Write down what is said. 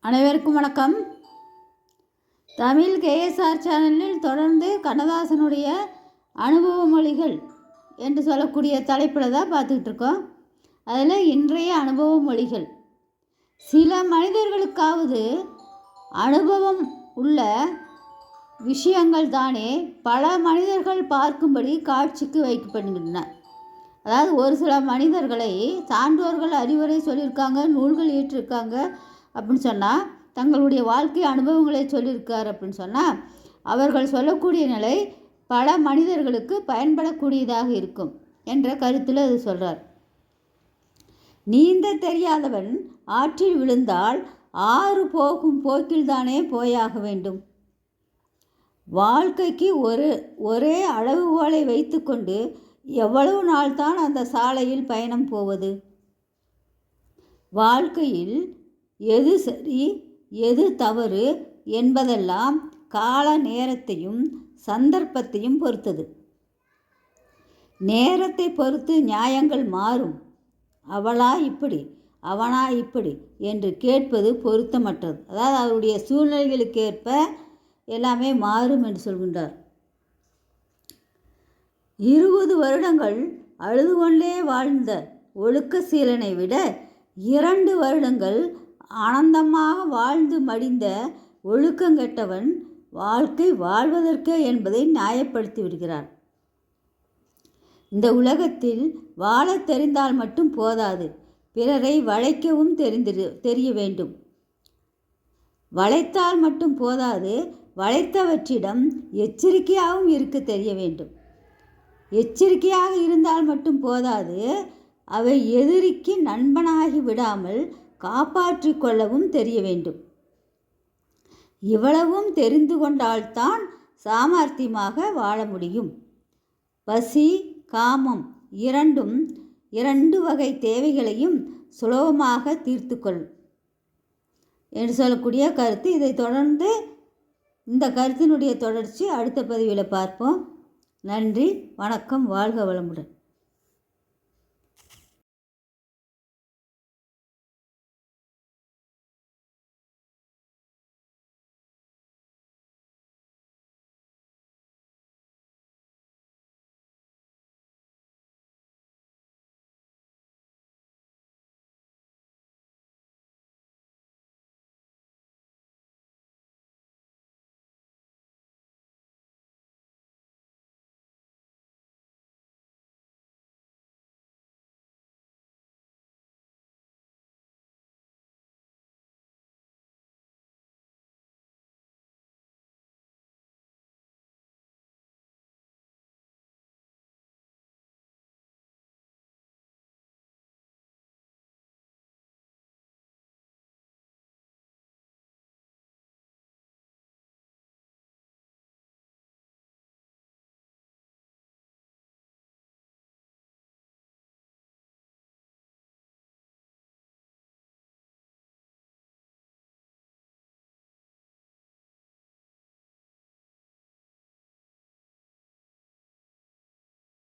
அனைவருக்கும் வணக்கம். தமிழ் கேஎஸ்ஆர் சேனலில் தொடர்ந்து கண்ணதாசனுடைய அனுபவ மொழிகள் என்று சொல்லக்கூடிய தலைப்பில் தான் பார்த்துக்கிட்டு இருக்கோம். அதில் இன்றைய அனுபவ மொழிகள். சில மனிதர்களுக்காவது அனுபவம் உள்ள விஷயங்கள் தானே பல மனிதர்கள் பார்க்கும்படி காட்சிக்கு வைக்கப்படுகின்றன. அதாவது ஒரு சில மனிதர்களை சான்றோர்கள் அறிவுரை சொல்லியிருக்காங்க, நூல்கள் இயற்றிருக்காங்க அப்படின்னு சொன்னால், தங்களுடைய வாழ்க்கை அனுபவங்களை சொல்லியிருக்கார் அப்படின்னு சொன்னால், அவர்கள் சொல்லக்கூடிய நிலை பல மனிதர்களுக்கு பயன்படக்கூடியதாக இருக்கும் என்ற கருத்தில் அது சொல்கிறார். நீந்த தெரியாதவன் ஆற்றில் விழுந்தால் ஆறு போகும் போக்கில்தானே போயாக வேண்டும். வாழ்க்கைக்கு ஒரே அளவுகோலை வைத்துக்கொண்டு எவ்வளவு நாள் தான் அந்த சாலையில் பயணம் போவது? வாழ்க்கையில் எது சரி எது தவறு என்பதெல்லாம் கால நேரத்தையும் சந்தர்ப்பத்தையும் பொறுத்தது. நேரத்தை பொறுத்து நியாயங்கள் மாறும். அவளா இப்படி அவனா இப்படி என்று கேட்பது பொருத்தமற்றது. அதாவது அவருடைய சூழ்நிலைகளுக்கு ஏற்ப எல்லாமே மாறும் என்று சொல்கின்றார். 20 வருடங்கள் அழுது கொண்டே வாழ்ந்த ஒழுக்க சீலனை விட 2 வருடங்கள் ஆனந்தமாக வாழ்ந்து மடிந்த ஒழுக்கங்கெட்டவன் வாழ்க்கை வாழ்வதற்கே என்பதை நியாயப்படுத்தி விடுகிறார். இந்த உலகத்தில் வாழ தெரிந்தால் மட்டும் போதாது, பிறரை வளைக்கவும் தெரிய வேண்டும். வளைத்தால் மட்டும் போதாது, வளைத்தவற்றிடம் எச்சரிக்கையாகவும் இருக்க தெரிய வேண்டும். எச்சரிக்கையாக இருந்தால் மட்டும் போதாது, அவை எதிரிக்கு நண்பனாகி விடாமல் காப்பாற்றி கொள்ளவும் தெரிய வேண்டும். இவ்வளவும் தெரிந்து கொண்டால்தான் சாமர்த்தியமாக வாழ முடியும். பசி காமம் இரண்டு வகை தேவைகளையும் சுலபமாக தீர்த்துக்கொள் என்று சொல்லக்கூடிய கருத்து. இதை தொடர்ந்து இந்த கருத்தினுடைய தொடர்ச்சி அடுத்த பதிவில் பார்ப்போம். நன்றி, வணக்கம், வாழ்க வளமுடன்.